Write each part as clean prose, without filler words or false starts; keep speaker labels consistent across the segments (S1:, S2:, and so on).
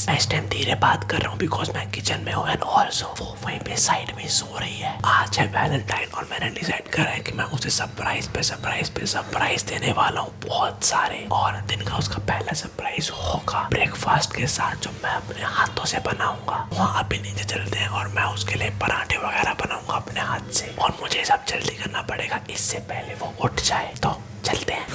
S1: मैं इस टाइम धीरे बात कर रहा हूँ बिकॉज मैं किचन में हूँ एंड ऑल्सो वो वहीं पे साइड में सो रही है। आज है वैलेंटाइन और मैंने डिसाइड करा है कि मैं उसे सरप्राइज पे सरप्राइज देने वाला हूँ बहुत सारे। और दिन का उसका पहला सरप्राइज होगा ब्रेकफास्ट के साथ जो मैं अपने हाथों से बनाऊंगा। वहाँ अभी नीचे चलते हैं और मैं उसके लिए पराठे वगैरह बनाऊंगा अपने हाथ से और मुझे सब जल्दी करना पड़ेगा इससे पहले वो उठ जाए। तो चलते हैं।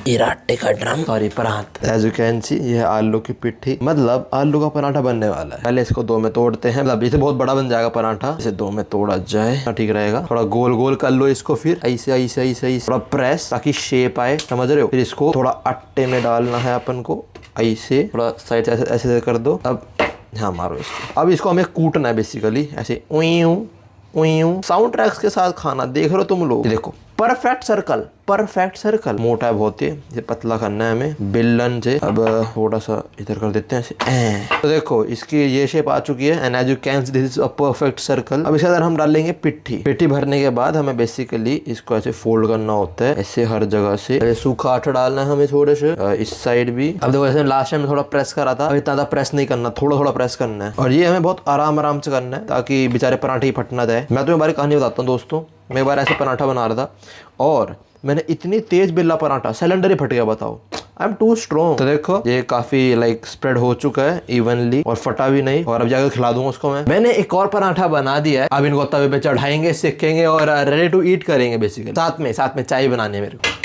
S1: इराटे का ड्रम सॉरी परांठ।
S2: एज यू कैन सी ये आलू की पिट्ठी मतलब आलू का पराठा बनने वाला है। पहले इसको दो में तोड़ते हैं, मतलब इसे बहुत बड़ा बन जाएगा पराठा। इसे दो में तोड़ा जाए ठीक रहेगा। थोड़ा गोल गोल कर लो इसको, फिर ऐसे ऐसे ऐसे ऐसे थोड़ा प्रेस ताकि शेप आए, समझ रहे हो। फिर इसको थोड़ा आटे में डालना है अपन को, ऐसे थोड़ा साइड से ऐसे ऐसे कर दो। अब हाँ मारो इसको। अब इसको हमें कूटना है बेसिकली ऐसे साउंड ट्रैक्स के साथ खाना। देख रहे हो तुम लोग, देखो परफेक्ट सर्कल मोटा है बहुत ही, ये पतला करना है हमें बेलन से। अब थोड़ा सा इधर कर देते हैं ऐसे। तो देखो इसकी ये शेप आ चुकी है and as you can see this is a perfect circle. अब इसके अंदर हम डालेंगे पिट्ठी भरने के बाद हमें बेसिकली इसको ऐसे फोल्ड करना होता है, ऐसे हर जगह से। सूखा आटा डालना है हमें थोड़े से इस साइड भी। अब देखो ऐसे लास्ट टाइम थोड़ा प्रेस करा था, अभी ज्यादा प्रेस नहीं करना, थोड़ा प्रेस करना है। और ये हमें बहुत आराम से करना है ताकि बेचारे पराठे ही फट ना जाए। मैं तुम्हें बारी कहानी बताता हूँ दोस्तों। मैं एक बार ऐसे पराठा बना रहा था और मैंने इतनी तेज बेला पराठा, सिलेंडर ही फट गया। बताओ, आई एम टू स्ट्रॉन्ग। तो देखो ये काफी लाइक स्प्रेड हो चुका है इवनली और फटा भी नहीं। और अब जाकर खिला दूंगा उसको मैंने एक और पराठा बना दिया है। अब इनको तवे पे चढ़ाएंगे, सेकेंगे और रेडी टू ईट करेंगे बेसिकली। साथ में चाय बनानी है मेरे को।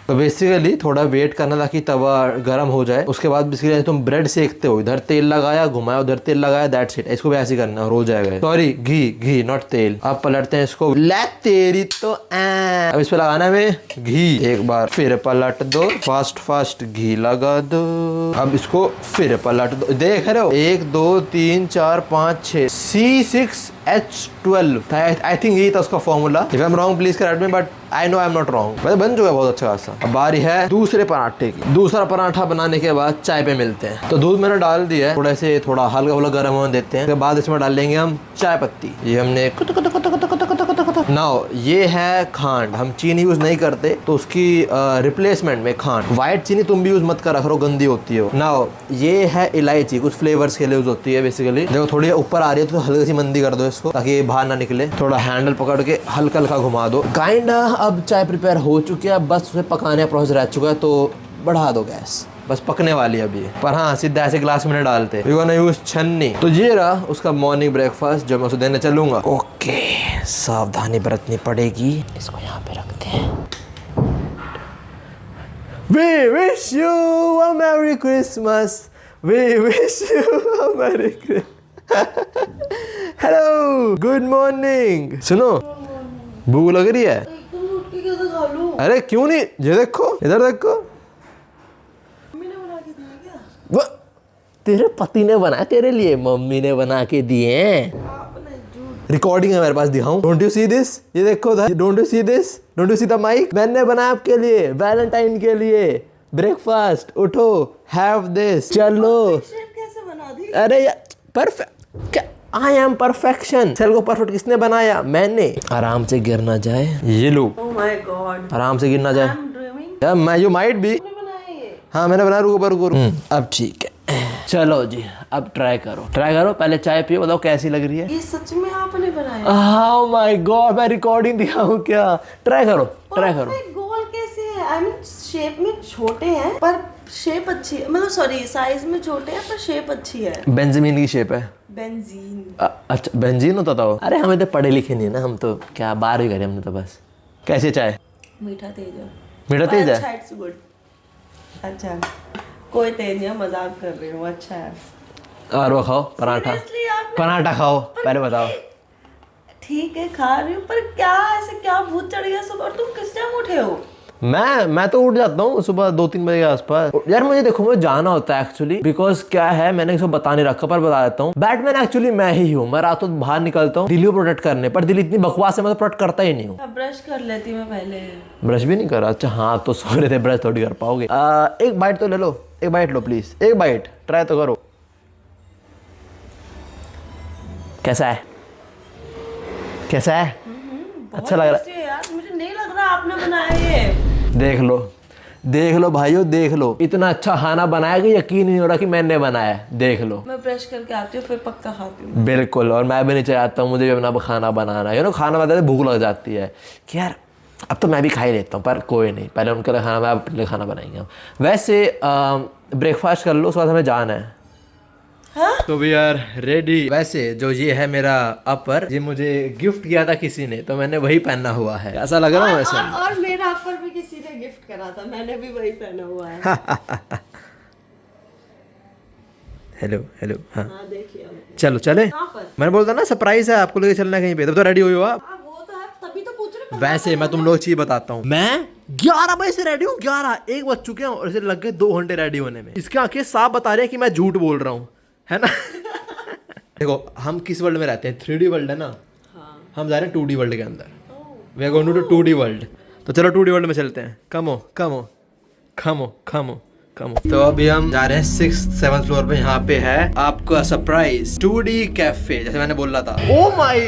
S2: तो बेसिकली थोड़ा वेट करना ताकि तवा गर्म हो जाए। उसके बाद बेसिकली तुम ब्रेड सेकते हो, इधर तेल लगाया, घुमाया, उधर तेल लगाया, दैट्स इट। इसको भी ऐसे करना है, हो जाएगा। सॉरी घी नॉट तेल। अब पलटते हैं इसको। ले तेरी तो अब इस पे लगाना है घी। एक बार फिर पलट दो, फास्ट घी लगा दो। अब इसको फिर पलट दो। देख रहे हो 1 2 3 4 5 6 C6H12। आई थिंक यही था उसका formula. If I am wrong please correct me, but I know I am not wrong. वैसे बन चुका है बहुत अच्छा खासा। अब बारी है दूसरे पराठे की। दूसरा पराठा बनाने के बाद चाय पे मिलते हैं। तो दूध मैंने डाल दिया है, थोड़ा हल्का गर्म होने देते हैं। उसके बाद इसमें डालेंगे हम चाय पत्ती। ये हमने नाउ ये है खांड। हम चीनी यूज नहीं करते तो उसकी रिप्लेसमेंट में खांड। व्हाइट चीनी तुम भी यूज मत करा करो, गंदी होती है। नाउ ये है इलायची, कुछ फ्लेवर्स के लिए यूज होती है बेसिकली। देखो थोड़ी ऊपर आ रही है तो हल्की सी मंदी कर दो इसको ताकि ये बाहर ना निकले। थोड़ा हैंडल पकड़ के हल्का घुमा दो। काइंडा अब चाय प्रिपेयर हो चुकी है, बस उसे पकाने का प्रोसेस रह चुका है। तो बढ़ा दो गैस, बस पकने वाली है अभी। पर हाँ सीधा ऐसे ग्लास में डालते। यू गोना यूज छन्नी। तो ये रहा उसका मॉर्निंग ब्रेकफास्ट जो मैं उसे देने चलूंगा। ओके सावधानी बरतनी पड़ेगी। इसको यहाँ पे रखते हैं। We wish you a Merry Christmas. We wish you a Merry Christmas. Hello, good morning. सुनो भूख लग रही है? अरे क्यों नहीं, ये देखो इधर देखो।
S3: मम्मी ने बना के दिए क्या?
S2: वो तेरे पति ने बनाया तेरे लिए, मम्मी ने बना के दिए हैं। रिकॉर्डिंग है मेरे पास, दिखाऊं? Don't you see this? ये देखो, don't you see this? Don't you see the mic? मैंने बनाया आपके लिए, वैलेंटाइन के लिए ब्रेकफास्ट। उठो, हैव दिस। चलो
S3: कैसे बना दी?
S2: अरे यार perfect, I am perfection. Cell को परफेक्ट किसने बनाया? मैंने। आराम से गिर ना जाए। ये लो,
S3: ओह माय गॉड,
S2: आराम से गिर ना जाए।
S3: I am dreaming.
S2: यार मैं यू माइट बी।
S3: बनाया ये?
S2: हाँ मैंने बनाया, रुको। अब ठीक है, चलो जी अब ट्राई करो। पहले चाय पियो, बताओ कैसी लग रही है।
S3: ये सच में आपने बनाया?
S2: ओह माय गॉड, मैं रिकॉर्डिंग दिखाऊं क्या? ट्राई करो।
S3: गोल कैसे है? आई मीन शेप में छोटे हैं पर शेप अच्छी है, मतलब सॉरी साइज में छोटे हैं पर शेप अच्छी है।
S2: बेंजामिन की शेप है।
S3: बेंजीन?
S2: अच्छा बेंजीन होता था वो। अरे हमें तो पढ़े लिखे नहीं है ना, हम तो क्या 12वीं करी हमने तो बस। कैसी चाय?
S3: मीठा तेज है।
S2: मीठा तेज है?
S3: अच्छा, इट्स गुड। अच्छा कोई तेज नहीं है, मजाक कर रही हूँ। अच्छा है।
S2: और वो खाओ पराठा। पराठा खाओ पहले, बताओ।
S3: ठीक है खा रही हूँ, पर क्या ऐसे क्या भूत चढ़ गया सुबह? और तुम किस टाइम उठे हो?
S2: मैं तो उठ जाता हूँ सुबह 2-3 बजे के आसपास। यार मुझे देखो, मुझे जाना होता है एक्चुअली, बिकॉज क्या है मैंने इसको बता नहीं रखा, पर बता देता हूँ। बैटमैन एक्चुअली मैं ही हूँ। मैं रातों बाहर निकलता हूँ दिल्ली को प्रोटेक्ट करने, पर दिल्ली इतनी बकवास है मैं तो प्रोटेक्ट करता ही नहीं हूँ।
S3: ब्रश कर लेती मैं पहले।
S2: ब्रश भी नहीं करा? अच्छा हाँ, तो सो रहे थे, ब्रश थोड़ी कर पाओगे। एक बाइट तो ले लो, एक बाइट लो प्लीज, एक बाइट ट्राई तो करो। कैसा है? कैसा है? अच्छा लग रहा है?
S3: यार मुझे नहीं लग रहा आपने बनाया ये।
S2: देख लो, देख लो भाइयों, देख लो, इतना अच्छा खाना बनाया कि यकीन नहीं हो रहा कि मैंने बनाया है। देख लो,
S3: मैं ब्रश करके आती हूँ फिर पक्का खाती हूँ।
S2: बिल्कुल। और मैं भी नहीं चाहता हूँ, मुझे भी अपना खाना बनाना है। खाना बनाते भूख लग जाती है कि यार अब तो मैं भी खा ही लेता हूँ, पर कोई नहीं, पहले उनके लिए खाना, मैं अपने लिए खाना बनाएंगे हम। वैसे ब्रेकफास्ट कर लो, उसके बाद हमें जाना है।
S3: हाँ?
S2: तो वी आर रेडी। वैसे जो ये है मेरा अपर, ये मुझे गिफ्ट किया था किसी ने, तो मैंने वही पहना हुआ है। ऐसा लग रहा है वैसे?
S3: और मेरा अपर भी किसी ने गिफ्ट करा था, मैंने भी वही पहना हुआ है।
S2: Hello hello. हाँ
S3: हाँ देखिए आपने।
S2: चलो चले।
S3: कहाँ पर?
S2: मैंने बोलता ना सरप्राइज है, आपको लेके चलना है कहीं पे, तब तो रेडी हुई हो आप।
S3: हाँ वो तो है, तभी तो पूछ रहे।
S2: वैसे मैं तुम लोग चीज बताता हूँ, मैं 11 बजे से रेडी हूँ, 1 बज चुके हैं और इसे लग गए 2 घंटे रेडी होने में। इसके आंखें साफ बता रहे हैं कि मैं झूठ बोल रहा हूँ, है ना? देखो हम किस वर्ल्ड में रहते हैं, 3D वर्ल्ड है ना।
S3: हाँ।
S2: हम जा रहे हैं 2D वर्ल्ड के अंदर। We are going to 2D world. तो चलो 2D वर्ल्ड में चलते हैं। कमो कमो कमो कमो कमो। तो अभी हम जा रहे हैं 6th 7th फ्लोर पे। यहाँ पे है आपका सरप्राइज 2D कैफे, जैसे मैंने बोला था। Oh my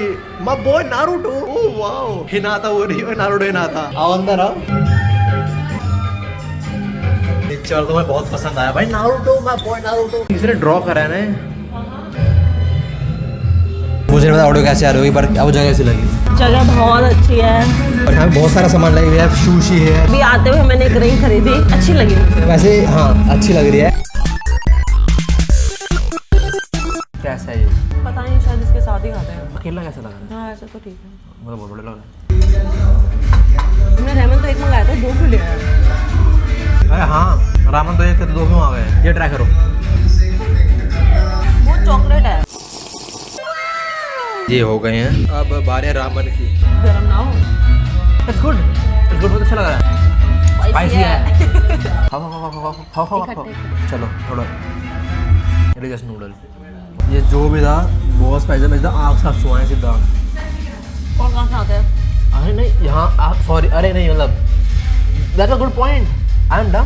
S2: boy Naruto, oh wow, हिनाता हो रही है, नारुतो हिनाता। आओ अंदर आओ। पिक्चर तो मैं बहुत पसंद आया भाई, नारुतो माय बॉय नारुतो। किसने ड्रॉ करा है ना? मुझे नहीं पता ऑडियो कैसे आ रही होगी, पर अब जगह कैसी लगी?
S3: जगह बहुत अच्छी है
S2: और यहाँ पे बहुत सारा सामान लगे हुए है, सुशी है।
S3: अभी आते हुए मैंने एक रिंग खरीदी, अच्छी लगी मुझे।
S2: वैसे हाँ अच्छी लग रही है। कैसा है ये?
S3: पता नहीं, शायद इसके साथ ही खाते हैं।
S2: अकेला कैसा लग रहा है?
S3: हाँ ऐसा तो ठीक है।
S2: मुझे बहुत बढ़िया लग रहा
S3: हमने रेमन तो एक मंगाया था, 2 क्यों ले आया?
S2: है। अरे हाँ, रामन तो 1 थे, 2 क्यों आ गए? ये ट्राई करो।
S3: वो चॉकलेट है।
S2: ये हो गए हैं, अब बारी है रामन की।
S3: गरम ना हो।
S2: इट्स गुड, बहुत अच्छा लग रहा है। स्पाइसी है। खाओ। चलो थोड़ा जस्ट नूडल। ये जो भी था बहुत स्पाइसी, मैं आग साफ छुआए सीधा।
S3: और कहाँ से आते हैं?
S2: अरे नहीं यहाँ, सॉरी, अरे नहीं मतलब that's a good point, I am done.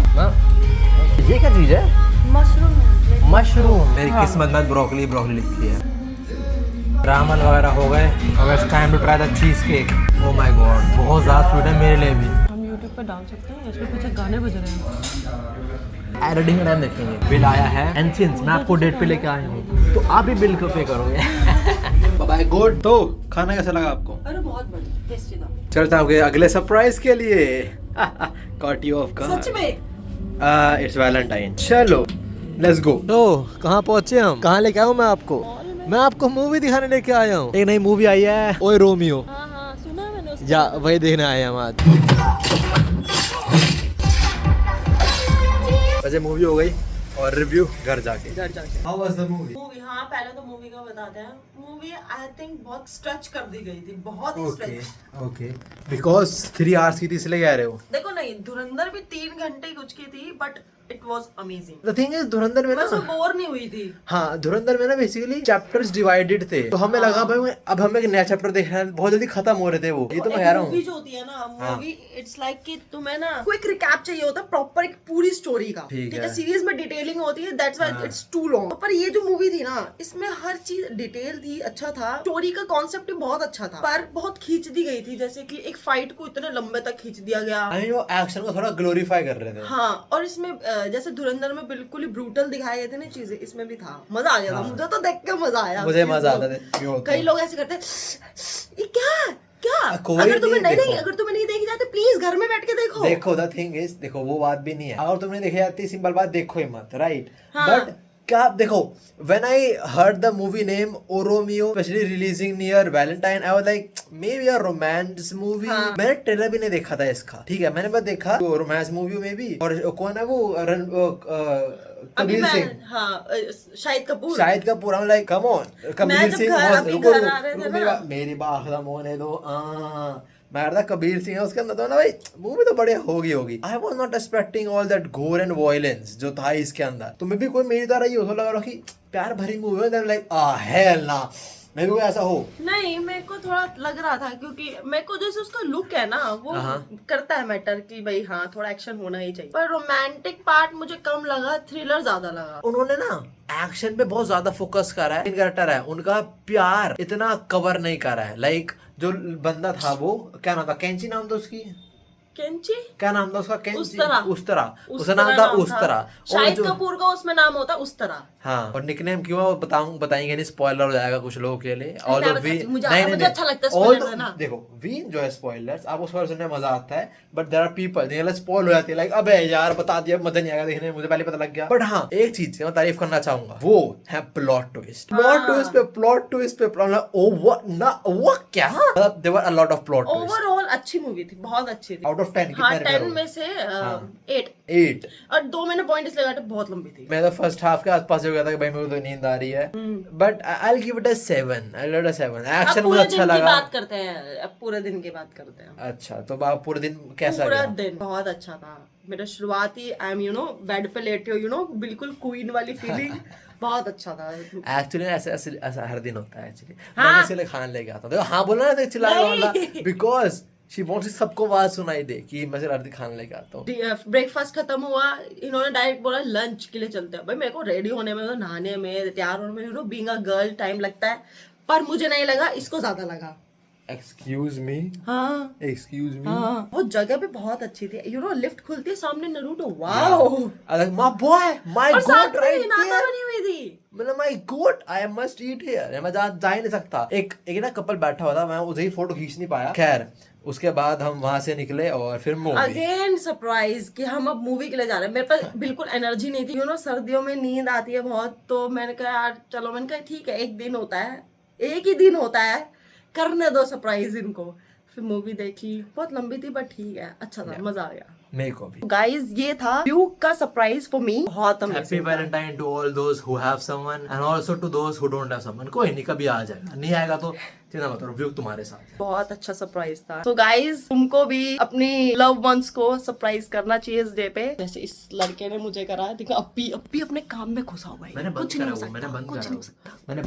S2: ये क्या चीज़ है?
S3: मशरूम।
S2: मशरूम। मेरी किस्मत में ब्रोकली लिखी है। रामन वगैरह हो गए, अब it's time to try the cheesecake. Oh my God, बहुत ज़्यादा स्वीट है मेरे लिए भी।
S3: हम YouTube पे डाल सकते हैं, इसमें कुछ गाने बज रहे हैं।
S2: एडिटिंग का टाइम देखेंगे। बिल आया है एंड सिंस मैं आपको डेट पे लेके आया हूँ, तो आप भी बिल को पे करोगे। Bye good. तो खाना कैसा लगा आपको?
S3: अरे बहुत बढ़िया, टेस्टी था।
S2: चलता हूँ अगले सरप्राइज के लिए। Caught you off guard.
S3: सच में?
S2: It's Valentine. चलो लेट्स गो। तो कहाँ पहुँचे हम? कहाँ लेके आया हूँ मैं आपको? मैं आपको मूवी दिखाने लेके आया हूँ। एक नई मूवी आई है, ओए रोमियो।
S3: हाँ सुना है मैंने उसको।
S2: या वही देखने आए हैं हम आज। वैसे मूवी हो गई और रिव्यू घर जाके। How was the movie?
S3: Movie, हाँ पहले तो मूवी का बताते हैं। मूवी आई थिंक बहुत स्ट्रेच कर दी गई थी, बहुत ही स्ट्रेच।
S2: ओके बिकॉज 3 hours की थी इसलिए कह रहे हो।
S3: देखो नहीं, धुरंधर भी 3 घंटे कुछ की थी, but it was amazing.
S2: The thing is धुरंधर में ना,
S3: मैं बोर नहीं हुई थी।
S2: हाँ धुरंधर में ना बेसिकली चैप्टर्स डिवाइडेड थे, तो हमें लगा भाई अब हमें एक नया चैप्टर देखना है, बहुत जल्दी खत्म हो रहे थे वो। ये तो मैं कह रहा हूँ
S3: मूवी जो होती है ना, मूवी इट्स लाइक कि तुम्हें ना क्विक रिकैप चाहिए होता है, प्रॉपर एक पूरी स्टोरी का।
S2: ठीक
S3: ठीक
S2: है।
S3: है, सीरीज में डिटेलिंग होती है, that's why it's too long. पर ये जो मूवी थी ना, इसमें हर चीज डिटेल थी, अच्छा था। स्टोरी का कॉन्सेप्ट भी बहुत अच्छा था, पर बहुत खींच दी गई थी। जैसे कि एक फाइट को इतने लंबे तक खींच दिया गया।
S2: आई मीन वो एक्शन को थोड़ा ग्लोरीफाई कर रहे थे।
S3: हाँ, और इसमें जैसे धुरंधर में बिल्कुल ही ब्रूटल दिखाए गए थे ना चीजें, इसमें भी था। मजा आ गया था, मुझे तो देख के मजा आया।
S2: मुझे मजा आता था।
S3: कई लोग ऐसे करते ये क्या क्या
S2: कोई
S3: अगर तुम्हें
S2: नहीं,
S3: नहीं
S2: देखो।
S3: अगर तुम्हें नहीं देखी जाती, प्लीज घर में बैठ के देखो।
S2: द थिंग इज, देखो वो बात भी नहीं है, अगर तुमने देखी जाती सिंपल बात, देखो ही मत, राइट?
S3: हाँ।
S2: बट क्या देखो, when I heard the movie name O Romeo specially releasing near Valentine, I was like maybe a romance movie. मैंने ट्रेलर भी नहीं देखा था इसका, ठीक है, मैंने बस देखा रोमांस मूवी में भी। और कौन है वो कबीर सिंह।
S3: हाँ, Shahid Kapoor.
S2: Shahid Kapoor. I'm like, come on, Kabir
S3: जब
S2: सिंह
S3: घर-
S2: was-
S3: अभी
S2: रुको,
S3: घर
S2: रुको,
S3: आ रहे थे
S2: रुको,
S3: ना।
S2: मेरी बात खत्म होने दो। मैं कह रहा था कबीर सिंह है उसके अंदर, तो ना भाई मूवी तो बढ़िया होगी। I was not expecting all that गोर एंड वायलेंस जो था इसके अंदर। तो मैं भी कोई मेरी तरह ही हो, तो लग रहा कि प्यार भरी मूवी है, लाइक हेल ना, मैं भी कोई ऐसा हो।
S3: नहीं, मेरे को थोड़ा लग रहा था, क्योंकि मेरे को जैसे उसका लुक है ना, वो करता है मैटर कि भाई हाँ थोड़ा एक्शन होना ही चाहिए। पर रोमांटिक पार्ट मुझे कम लगा, थ्रिलर ज्यादा लगा।
S2: उन्होंने ना एक्शन पे बहुत ज्यादा फोकस करा है। मेन कैरेक्टर है उनका प्यार इतना कवर नहीं करा है। लाइक जो बंदा था वो क्या नाम था, कैंची नाम था उसकी,
S3: केंची
S2: क्या नाम था उसका? केंची,
S3: उस्तरा।
S2: उस्तरा, उसका
S3: उस्तरा
S2: नाम था उस्तरा।
S3: शाहिद कपूर का उसमें नाम होता उस्तरा।
S2: हाँ, और निकनेम क्यों है वो बताएंगे नहीं, स्पॉइलर हो जाएगा कुछ लोगों के लिए। और
S3: मैं बताती हूँ, मुझे अच्छा लगता है spoiler देना।
S2: देखो वीन जो है स्पॉइलर्स, आपको स्पॉइलर सुनने में मजा आता है, बट देयर आर पीपल जिन्हें स्पॉइल हो जाती है, लाइक अबे यार बता दिया, मजा नहीं आएगा देखने में, मुझे पहले पता लग गया। बट हाँ, एक चीज मैं तारीफ करना चाहूंगा, वो है प्लॉट ट्विस्ट। प्लॉट ट्विस्ट पे ओ वो क्या, मतलब there were a lot of plot twist.
S3: Overall अच्छी मूवी थी, बहुत अच्छी थी।
S2: आउट ऑफ 10
S3: हाँ,
S2: कितने
S3: 10 में से 8। और 2 मैंने पॉइंट इसलिए काटे, बहुत लंबी थी।
S2: मैं तो फर्स्ट हाफ के आसपास हो गया था कि भाई मेरे को तो नींद आ रही है, but I will give it a 7। I will 7। Action मुझे अच्छा लगा।
S3: बात करते हैं, अब पूरे दिन की बात करते हैं।
S2: अच्छा, तो आप पूरे दिन कैसा
S3: पूरा
S2: गया?
S3: दिन बहुत अच्छा था मेरा। शुरुआती आई एम बेड पे लेटे हो बिल्कुल क्वीन वाली फीलिंग बहुत अच्छा था।
S2: एक्चुअली ऐसा हर दिन होता है एक्चुअली।
S3: हाँ।
S2: मैं इसलिए खाने लेके आता हूँ। देखो हाँ बोला ना, देख चिल्लाने वाला, बिकॉज शी वांट्स सबको आवाज सुनाई दे कि मैं सिर्फ हर दिन खाने लेके आता हूँ।
S3: ब्रेकफास्ट खत्म हुआ, इन्होंने डायरेक्ट बोला लंच के लिए चलते हैं। भाई मेरे को रेडी होने में, नहाने में, तैयार होने में बीइंग अ गर्ल टाइम लगता है, पर मुझे नहीं लगा, इसको ज्यादा लगा।
S2: एक्सक्यूज मी,
S3: हाँ
S2: एक्सक्यूज मी,
S3: हाँ, वो जगह भी बहुत अच्छी थी। लिफ्ट खुलती है, सामने Naruto, wow.
S2: My boy, my
S3: और साथ
S2: गॉड,
S3: में
S2: राइट
S3: हिनाता
S2: देयर,
S3: बनी हुई थी।
S2: मतलब my God, I must eat here. मैं जा ही नहीं सकता। एक ना कपल बैठा हुआ था, मैं उसे ही फोटो खींच नहीं पाया। खैर उसके बाद हम वहां से निकले और फिर मूवी।
S3: अगेन सरप्राइज कि हम अब मूवी के लिए जा रहे हैं। मेरे पास बिल्कुल एनर्जी नहीं थी। सर्दियों में नींद आती है बहुत, तो मैंने कहा यार चलो, मैंने कहा ठीक है, एक दिन होता है, एक ही दिन होता है, करने दो सरप्राइज इनको। फिर मूवी देखी, बहुत लंबी थी बट ठीक है, अच्छा था, मजा आ गया
S2: मेरे को भी।
S3: गाइज। ये था ड्यूक का सरप्राइज फॉर मी, बहुत
S2: happy
S3: amazing.
S2: Valentine to all those who have someone and also to those who don't have someone. कोई नहीं, कभी आ जाएगा, नहीं आएगा तो चिंता मत करो, व्यू तुम्हारे साथ है।
S3: बहुत अच्छा सरप्राइज था। तो गाइज, तुमको भी अपनी लव वंस को सरप्राइज करना चाहिए इस डे पे, जैसे इस लड़के ने मुझे करा। देखो अप्पी अपने काम में घुसा हुआ है,
S2: मैंने बंद
S3: कुछ नहीं
S2: करा
S3: हो
S2: वो, मैंने
S3: सकता,
S2: बंद
S3: कुछ
S2: करा
S3: नहीं
S2: वो।
S3: हो सकता।
S2: मैंने